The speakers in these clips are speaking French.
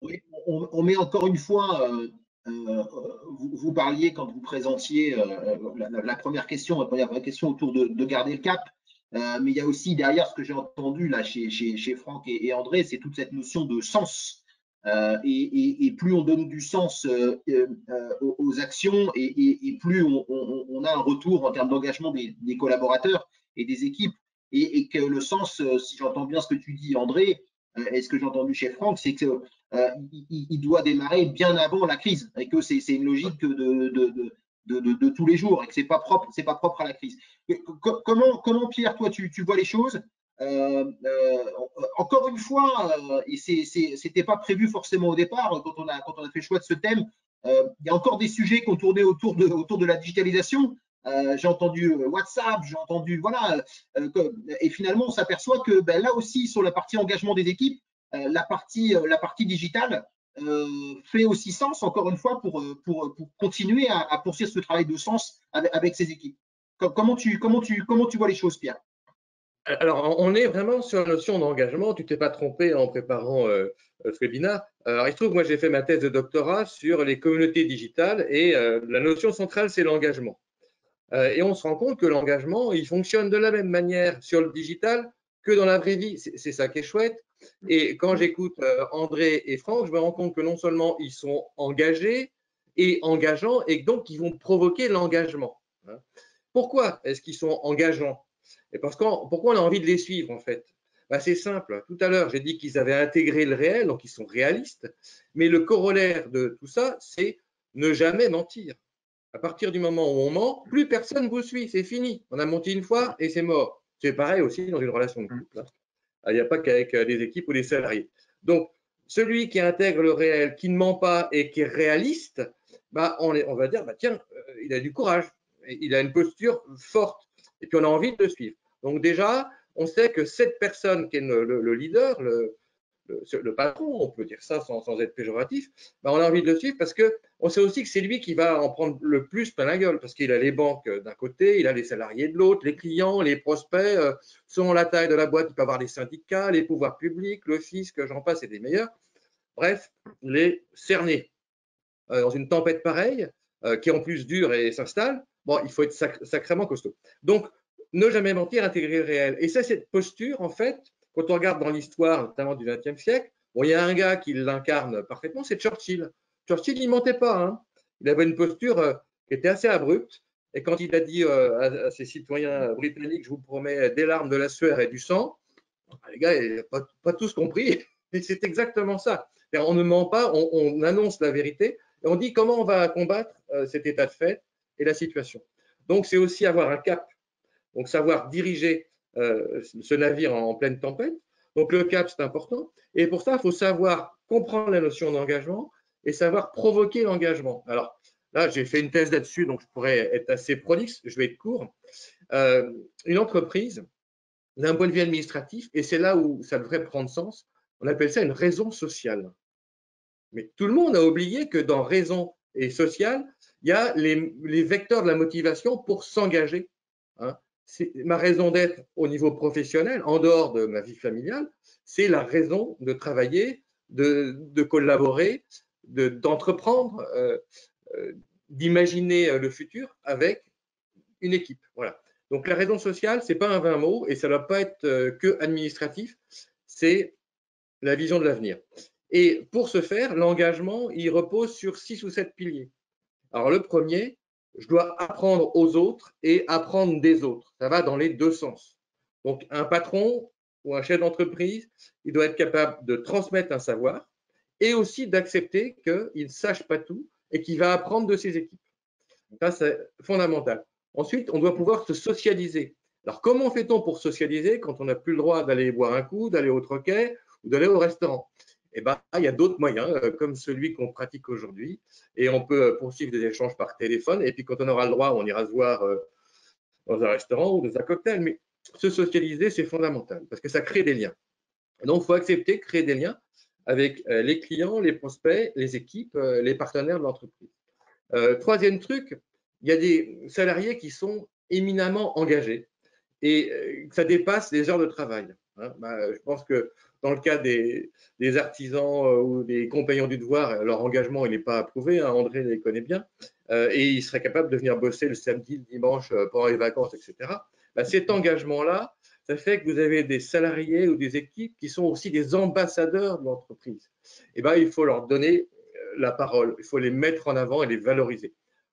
Oui, on met encore une fois, vous parliez quand vous présentiez la première question, la première vraie question autour de garder le cap. Mais il y a aussi derrière ce que j'ai entendu là chez Franck et André, c'est toute cette notion de sens. Et plus on donne du sens aux actions et plus on a un retour en termes d'engagement des collaborateurs et des équipes. Et que le sens, si j'entends bien ce que tu dis, André, et ce que j'ai entendu chez Franck, c'est que il doit démarrer bien avant la crise et que c'est une logique de tous les jours et que c'est pas propre à la crise. Comment Pierre, toi, tu vois les choses? Encore une fois, et c'était pas prévu forcément au départ quand on a fait le choix de ce thème, il y a encore des sujets qui ont tourné autour de la digitalisation. J'ai entendu WhatsApp, j'ai entendu voilà, et finalement on s'aperçoit que ben, là aussi sur la partie engagement des équipes, la partie digitale fait aussi sens encore une fois pour continuer à poursuivre ce travail de sens avec ces équipes. Comment tu vois les choses, Pierre? Alors, on est vraiment sur la notion d'engagement. Tu t'es pas trompé en préparant ce webinaire. Alors, il se trouve que moi, j'ai fait ma thèse de doctorat sur les communautés digitales et la notion centrale, c'est l'engagement. Et on se rend compte que l'engagement, il fonctionne de la même manière sur le digital que dans la vraie vie. C'est ça qui est chouette. Et quand j'écoute André et Franck, je me rends compte que non seulement ils sont engagés et engageants, et donc ils vont provoquer l'engagement. Pourquoi est-ce qu'ils sont engageants? Et pourquoi on a envie de les suivre en fait? Ben, c'est simple. Tout à l'heure, j'ai dit qu'ils avaient intégré le réel, donc ils sont réalistes. Mais le corollaire de tout ça, c'est ne jamais mentir. À partir du moment où on ment, plus personne vous suit, c'est fini. On a menti une fois et c'est mort. C'est pareil aussi dans une relation de couple, hein. Il n'y a pas qu'avec des équipes ou des salariés. Donc, celui qui intègre le réel, qui ne ment pas et qui est réaliste, bah, on va dire, bah, tiens, il a du courage, il a une posture forte, et puis on a envie de le suivre. Donc déjà, on sait que cette personne qui est le leader, le patron, on peut dire ça sans être péjoratif, ben on a envie de le suivre parce qu'on sait aussi que c'est lui qui va en prendre le plus plein la gueule parce qu'il a les banques d'un côté, il a les salariés de l'autre, les clients, les prospects, selon la taille de la boîte, il peut avoir les syndicats, les pouvoirs publics, le fisc, j'en passe, et des meilleurs. Bref, les cernés dans une tempête pareille, qui en plus dure et s'installe, bon, il faut être sacrément costaud. Donc, ne jamais mentir, intégrer le réel. Et ça, cette posture, en fait, quand on regarde dans l'histoire, notamment du XXe siècle, bon, il y a un gars qui l'incarne parfaitement, c'est Churchill. Churchill, il ne mentait pas, hein. Il avait une posture qui était assez abrupte. Et quand il a dit à ses citoyens britanniques, je vous promets des larmes, de la sueur et du sang, les gars, ils n'ont pas tous compris. Et c'est exactement ça. On ne ment pas, on annonce la vérité et on dit comment on va combattre cet état de fait et la situation. Donc, c'est aussi avoir un cap, donc savoir diriger ce navire en pleine tempête. Donc, le cap, c'est important. Et pour ça, il faut savoir comprendre la notion d'engagement et savoir provoquer l'engagement. Alors, là, j'ai fait une thèse là-dessus, donc je pourrais être assez prolixe, je vais être court. Une entreprise, d'un point de vue administratif, et c'est là où ça devrait prendre sens, on appelle ça une raison sociale. Mais tout le monde a oublié que dans raison et social, il y a les vecteurs de la motivation pour s'engager, hein. Ma raison d'être au niveau professionnel, en dehors de ma vie familiale, c'est la raison de travailler, de collaborer, d'entreprendre, d'imaginer le futur avec une équipe. Voilà. Donc la raison sociale, ce n'est pas un vain mot et ça ne doit pas être que administratif, c'est la vision de l'avenir. Et pour ce faire, l'engagement, il repose sur 6 ou 7 piliers. Alors le premier, je dois apprendre aux autres et apprendre des autres. Ça va dans les deux sens. Donc un patron ou un chef d'entreprise, il doit être capable de transmettre un savoir et aussi d'accepter qu'il ne sache pas tout et qu'il va apprendre de ses équipes. Ça, c'est fondamental. Ensuite, on doit pouvoir se socialiser. Alors, comment fait-on pour socialiser quand on n'a plus le droit d'aller boire un coup, d'aller au troquet ou d'aller au restaurant? Eh bien, il y a d'autres moyens, comme celui qu'on pratique aujourd'hui. Et on peut poursuivre des échanges par téléphone. Et puis, quand on aura le droit, on ira se voir dans un restaurant ou dans un cocktail. Mais se socialiser, c'est fondamental parce que ça crée des liens. Donc, il faut accepter de créer des liens avec les clients, les prospects, les équipes, les partenaires de l'entreprise. Troisième truc, il y a des salariés qui sont éminemment engagés et ça dépasse les heures de travail. hein. Je pense que dans le cas des artisans ou des compagnons du devoir, leur engagement, il n'est pas approuvé, hein, André les connaît bien, et il serait capable de venir bosser le samedi, le dimanche, pendant les vacances, etc. Cet engagement-là, ça fait que vous avez des salariés ou des équipes qui sont aussi des ambassadeurs de l'entreprise. Et il faut leur donner la parole, il faut les mettre en avant et les valoriser.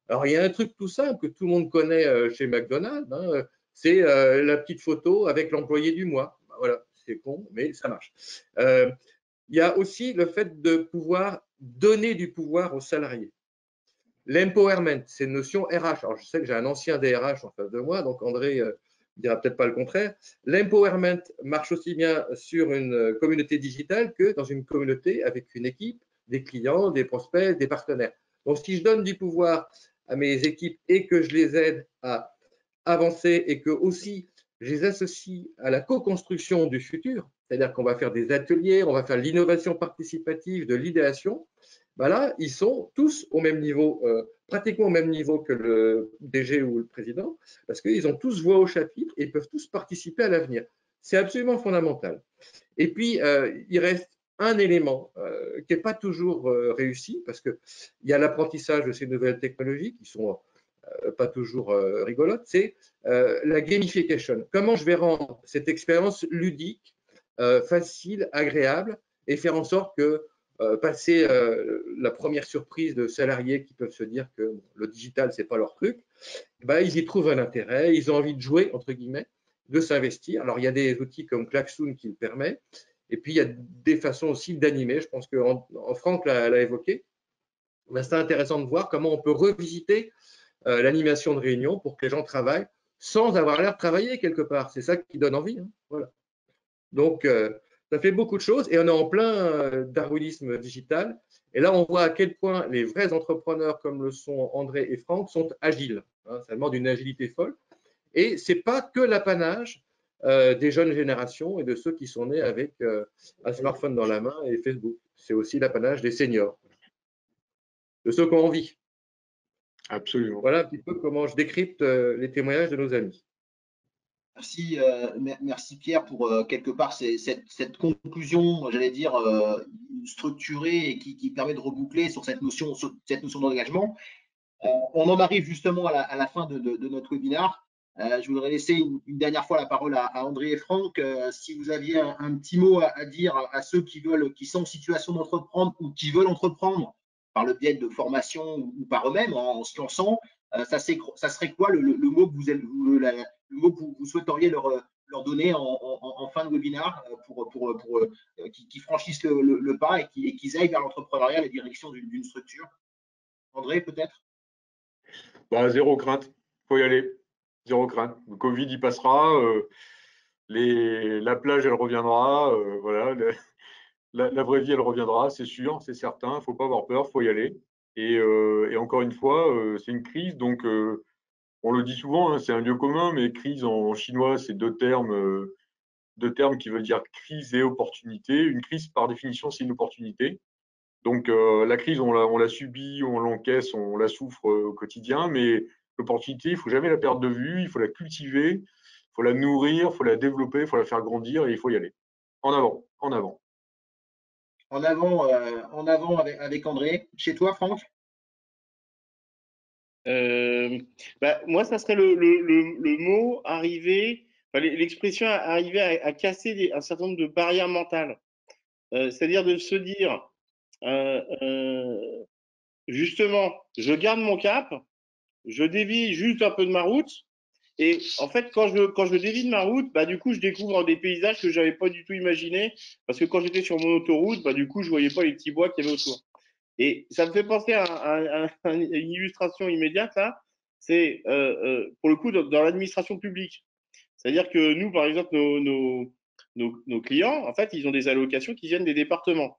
Alors, il y a un truc tout simple que tout le monde connaît chez McDonald's, hein, c'est la petite photo avec l'employé du mois. Voilà, c'est con, mais ça marche. Il y a aussi le fait de pouvoir donner du pouvoir aux salariés. L'empowerment, c'est une notion RH. Alors, je sais que j'ai un ancien DRH en face de moi, donc André ne dira peut-être pas le contraire. L'empowerment marche aussi bien sur une communauté digitale que dans une communauté avec une équipe, des clients, des prospects, des partenaires. Donc, si je donne du pouvoir à mes équipes et que je les aide à avancer et que aussi je les associe à la co-construction du futur, c'est-à-dire qu'on va faire des ateliers, on va faire l'innovation participative, de l'idéation, là, ils sont tous au même niveau, pratiquement au même niveau que le DG ou le président, parce qu'ils ont tous voix au chapitre et peuvent tous participer à l'avenir. C'est absolument fondamental. Et puis, il reste un élément qui n'est pas toujours réussi, parce qu'il y a l'apprentissage de ces nouvelles technologies qui sont pas toujours rigolotes, c'est la gamification. Comment je vais rendre cette expérience ludique, facile, agréable, et faire en sorte que passer la première surprise de salariés qui peuvent se dire que le digital, c'est pas leur truc, ils y trouvent un intérêt, ils ont envie de jouer, entre guillemets, de s'investir. Alors, il y a des outils comme Klaxoon qui le permet, et puis il y a des façons aussi d'animer. Je pense que Franck l'a évoqué. C'est intéressant de voir comment on peut revisiter l'animation de réunion pour que les gens travaillent sans avoir l'air de travailler quelque part. C'est ça qui donne envie, hein. Voilà. Donc, ça fait beaucoup de choses et on est en plein darwinisme digital. Et là, on voit à quel point les vrais entrepreneurs comme le sont André et Franck sont agiles, hein. Ça demande une agilité folle. Et ce n'est pas que l'apanage des jeunes générations et de ceux qui sont nés avec un smartphone dans la main et Facebook. C'est aussi l'apanage des seniors, de ceux qui ont envie. Absolument. Voilà un petit peu comment je décrypte les témoignages de nos amis. Merci Pierre pour quelque part cette conclusion, j'allais dire, structurée et qui permet de reboucler sur cette notion d'engagement. On en arrive justement à la fin de notre webinaire. Je voudrais laisser une dernière fois la parole à André et Franck. Si vous aviez un petit mot à dire à ceux qui sont en situation d'entreprendre ou qui veulent entreprendre par le biais de formation ou par eux-mêmes en se lançant, ça serait quoi le mot que le mot que vous souhaiteriez leur donner en fin de webinaire pour qu'ils franchissent le pas et qu'ils aillent vers l'entrepreneuriat, la direction d'une structure? André, peut-être? Zéro crainte, faut y aller. Zéro crainte. Le Covid, il passera. La plage, elle reviendra. Voilà. La vraie vie, elle reviendra, c'est sûr, c'est certain. Il ne faut pas avoir peur, il faut y aller. Et encore une fois, c'est une crise. Donc, on le dit souvent, hein, c'est un lieu commun, mais crise en chinois, c'est deux termes qui veulent dire crise et opportunité. Une crise, par définition, c'est une opportunité. Donc, la crise, on la subit, on l'encaisse, on la souffre au quotidien, mais l'opportunité, il ne faut jamais la perdre de vue, il faut la cultiver, il faut la nourrir, il faut la développer, il faut la faire grandir et il faut y aller. En avant, en avant. En avant avec André. Chez toi, Franck? Moi, ça serait le mot arriver, l'expression arriver à casser un certain nombre de barrières mentales. C'est-à-dire de se dire, justement, je garde mon cap, je dévie juste un peu de ma route. Et en fait, quand je dévie de ma route, du coup, je découvre des paysages que j'avais pas du tout imaginés. Parce que quand j'étais sur mon autoroute, du coup, je voyais pas les petits bois qu'il y avait autour. Et ça me fait penser à une illustration immédiate, là. C'est, pour le coup, dans l'administration publique. C'est-à-dire que nous, par exemple, nos clients, en fait, ils ont des allocations qui viennent des départements.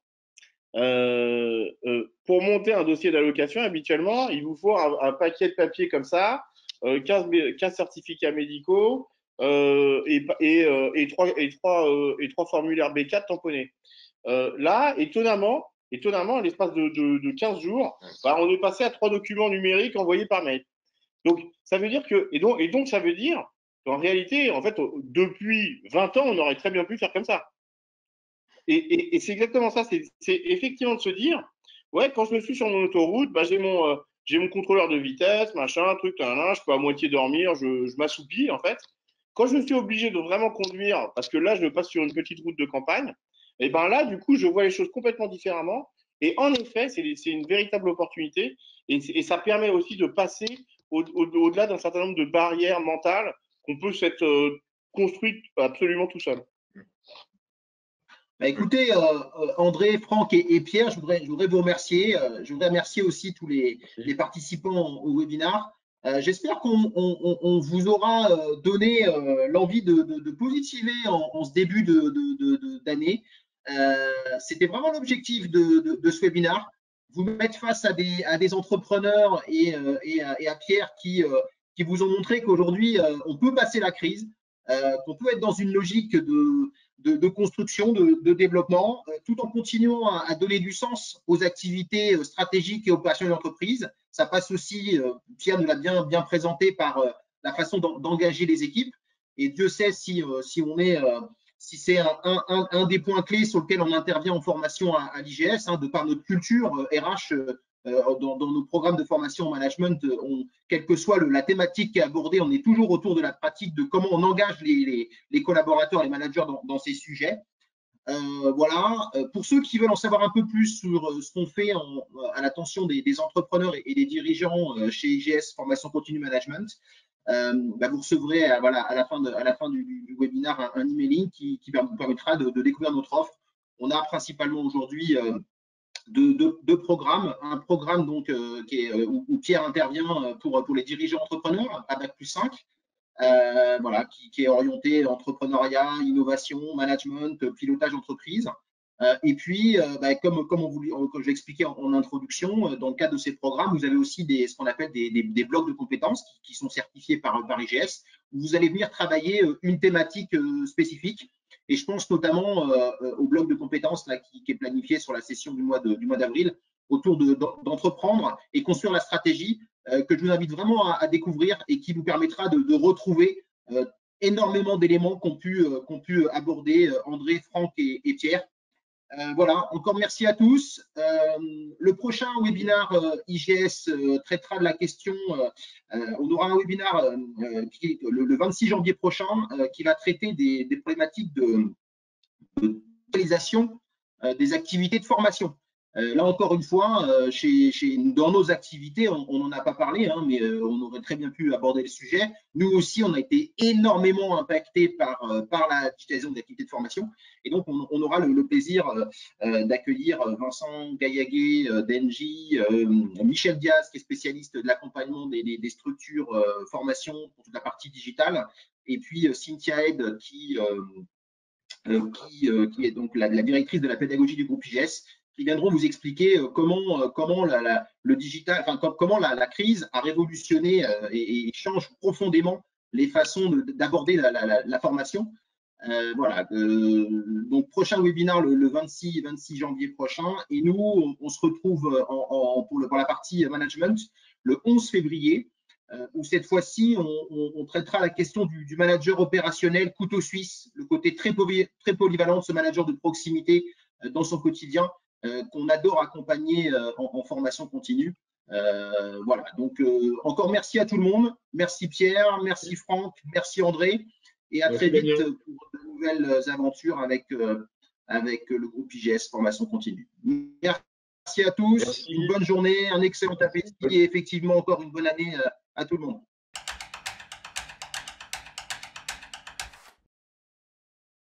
Pour monter un dossier d'allocation, habituellement, il vous faut un paquet de papier comme ça, 15 certificats médicaux et trois formulaires B4 tamponnés. Là, étonnamment, l'espace de 15 jours, on est passé à 3 documents numériques envoyés par mail. Donc, ça veut dire que, et donc ça veut dire En réalité, en fait, depuis 20 ans, on aurait très bien pu faire comme ça. Et c'est exactement ça. C'est effectivement de se dire, ouais, quand je me suis sur mon autoroute, bah, j'ai mon contrôleur de vitesse, machin, truc, je peux à moitié dormir, je m'assoupis, en fait. Quand je suis obligé de vraiment conduire, parce que là, je passe sur une petite route de campagne, et ben là, du coup, je vois les choses complètement différemment. Et en effet, c'est une véritable opportunité. Et ça permet aussi de passer au-delà d'un certain nombre de barrières mentales qu'on peut s'être construites absolument tout seul. Bah, écoutez, André, Franck et Pierre, je voudrais vous remercier. Je voudrais remercier aussi tous les participants au webinaire. J'espère qu'on vous aura donné l'envie de positiver en ce début d'année. C'était vraiment l'objectif de ce webinaire. Vous mettre face à des entrepreneurs et à Pierre qui vous ont montré qu'aujourd'hui, on peut passer la crise, qu'on peut être dans une logique de construction, de développement, tout en continuant à donner du sens aux activités stratégiques et opérationnelles d'entreprise. Ça passe aussi, Pierre nous l'a bien présenté, par la façon d'engager les équipes. Et Dieu sait si c'est un des points clés sur lequel on intervient en formation à l'IGS, de par notre culture RH. Dans nos programmes de formation en management, quelle que soit la thématique qui est abordée, on est toujours autour de la pratique de comment on engage les collaborateurs, les managers dans ces sujets. Voilà. Pour ceux qui veulent en savoir un peu plus sur ce qu'on fait à l'attention des entrepreneurs et des dirigeants chez IGS Formation Continue Management, vous recevrez à la fin du webinaire un emailing qui vous permettra de découvrir notre offre. On a principalement aujourd'hui deux programmes. Un programme donc où Pierre intervient pour les dirigeants entrepreneurs à Bac+5, voilà, qui est orienté entrepreneuriat, innovation, management, pilotage d'entreprise. Et puis, comme je l'expliquais en introduction, dans le cadre de ces programmes, vous avez aussi ce qu'on appelle des blocs de compétences qui sont certifiés par IGS, où vous allez venir travailler une thématique spécifique. Et je pense notamment au bloc de compétences là, qui est planifié sur la session du mois d'avril, autour d'entreprendre et construire la stratégie, que je vous invite vraiment à découvrir et qui vous permettra de retrouver énormément d'éléments qu'ont pu aborder André, Franck et Pierre. Voilà, encore merci à tous. Le prochain webinaire IGS traitera de la question, on aura un webinaire le 26 janvier prochain qui va traiter des problématiques de réalisation des activités de formation. Là encore une fois, dans nos activités, on n'en a pas parlé, mais on aurait très bien pu aborder le sujet. Nous aussi, on a été énormément impactés par la digitalisation des activités de formation. Et donc, on aura le plaisir d'accueillir Vincent Gaillaguet d'Engie, Michel Diaz, qui est spécialiste de l'accompagnement des structures formation pour toute la partie digitale, et puis Cynthia Head, qui est donc la directrice de la pédagogie du groupe IGS, qui viendront vous expliquer comment le digital, comment la crise a révolutionné et change profondément les façons d'aborder la formation. Voilà. Donc prochain webinaire le 26 janvier prochain, et nous on se retrouve pour la partie management le 11 février. Où cette fois-ci, on traitera la question du manager opérationnel couteau suisse, le côté très polyvalent de ce manager de proximité dans son quotidien, qu'on adore accompagner en formation continue. Voilà, donc encore merci à tout le monde. Merci Pierre, merci Franck, merci André, et à très vite pour de nouvelles aventures avec le groupe IGS Formation Continue. Merci à tous, une bonne journée, un excellent appétit et effectivement encore une bonne année à tout le monde.